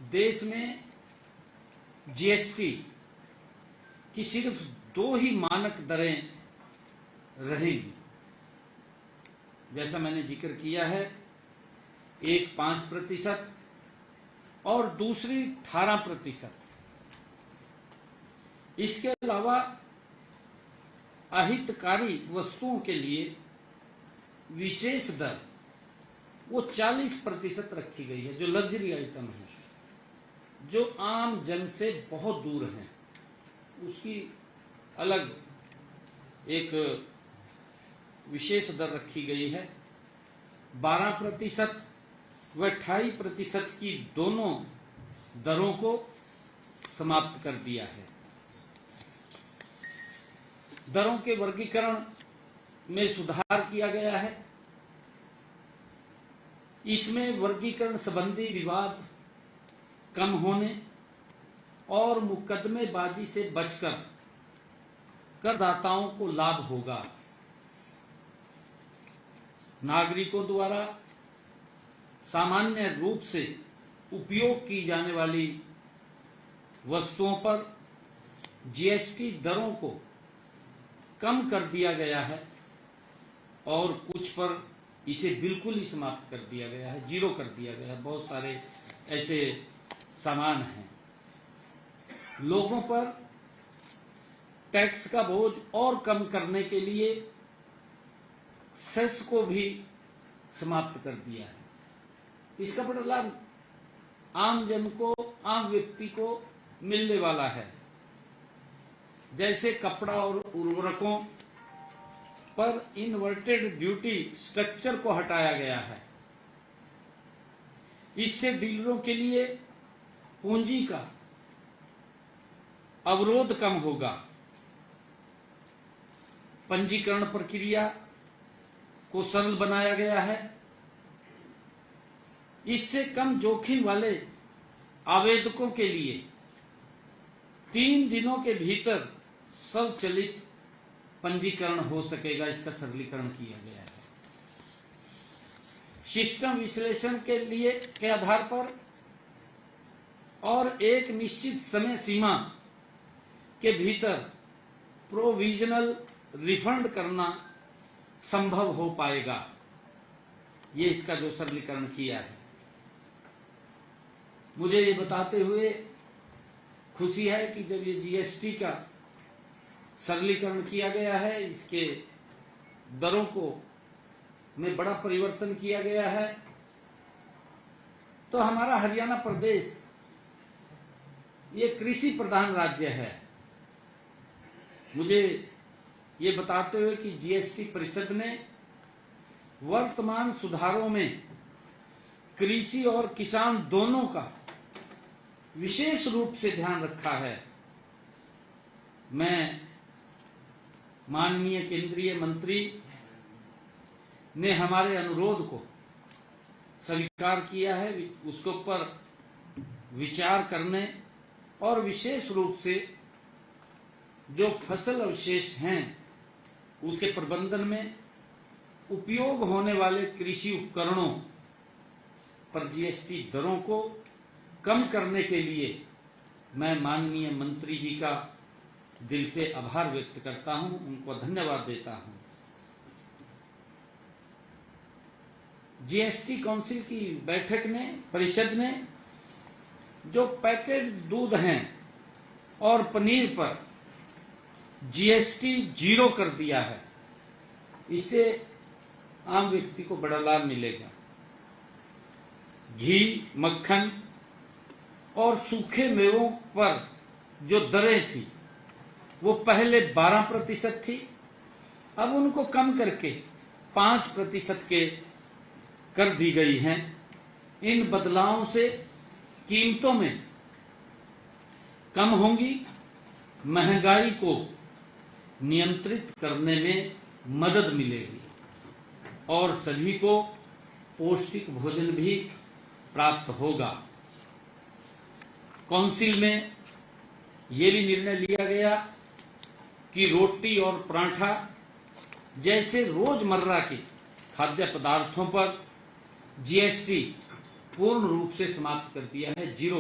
देश में जीएसटी की सिर्फ 2 ही मानक दरें रहेंगी। जैसा मैंने जिक्र किया है, एक 5% और दूसरी 18%। इसके अलावा अहितकारी वस्तुओं के लिए विशेष दर वो 40% रखी गई है, जो लग्जरी आइटम है, जो आम जन से बहुत दूर हैं, उसकी अलग एक विशेष दर रखी गई है। 12% व 28% की दोनों दरों को समाप्त कर दिया है। दरों के वर्गीकरण में सुधार किया गया है। इसमें वर्गीकरण संबंधी विवाद कम होने और मुकदमेबाजी से बचकर करदाताओं को लाभ होगा। नागरिकों द्वारा सामान्य रूप से उपयोग की जाने वाली वस्तुओं पर जीएसटी दरों को कम कर दिया गया है और कुछ पर इसे बिल्कुल ही समाप्त कर दिया गया है, 0 कर दिया गया है। बहुत सारे ऐसे सामान हैं। लोगों पर टैक्स का बोझ और कम करने के लिए सेस को भी समाप्त कर दिया है। इसका बड़ा लाभ आम जन को, आम व्यक्ति को मिलने वाला है। जैसे कपड़ा और उर्वरकों पर इन्वर्टेड ड्यूटी स्ट्रक्चर को हटाया गया है। इससे डीलरों के लिए पूंजी का अवरोध कम होगा। पंजीकरण प्रक्रिया को सरल बनाया गया है। इससे कम जोखिम वाले आवेदकों के लिए 3 दिनों के भीतर स्वचालित पंजीकरण हो सकेगा। इसका सरलीकरण किया गया है। सिस्टम विश्लेषण के आधार पर और एक निश्चित समय सीमा के भीतर प्रोविजनल रिफंड करना संभव हो पाएगा। ये इसका जो सरलीकरण किया है। मुझे ये बताते हुए खुशी है कि जब ये जीएसटी का सरलीकरण किया गया है, इसके दरों को में बड़ा परिवर्तन किया गया है, तो हमारा हरियाणा प्रदेश ये कृषि प्रधान राज्य है। मुझे ये बताते हुए कि जीएसटी परिषद ने वर्तमान सुधारों में कृषि और किसान दोनों का विशेष रूप से ध्यान रखा है। मैं माननीय केंद्रीय मंत्री ने हमारे अनुरोध को स्वीकार किया है, उसके ऊपर विचार करने और विशेष रूप से जो फसल अवशेष हैं उसके प्रबंधन में उपयोग होने वाले कृषि उपकरणों पर जीएसटी दरों को कम करने के लिए मैं माननीय मंत्री जी का दिल से आभार व्यक्त करता हूं, उनको धन्यवाद देता हूं। जीएसटी काउंसिल की बैठक में परिषद ने जो पैकेज दूध हैं और पनीर पर जीएसटी 0 कर दिया है, इससे आम व्यक्ति को बड़ा लाभ मिलेगा। घी, मक्खन और सूखे मेवों पर जो दरें थी वो पहले 12% थी, अब उनको कम करके 5% के कर दी गई हैं। इन बदलावों से कीमतों में कम होंगी, महंगाई को नियंत्रित करने में मदद मिलेगी और सभी को पौष्टिक भोजन भी प्राप्त होगा। काउंसिल में ये भी निर्णय लिया गया कि रोटी और पराठा जैसे रोजमर्रा के खाद्य पदार्थों पर जीएसटी पूर्ण रूप से समाप्त कर दिया है, 0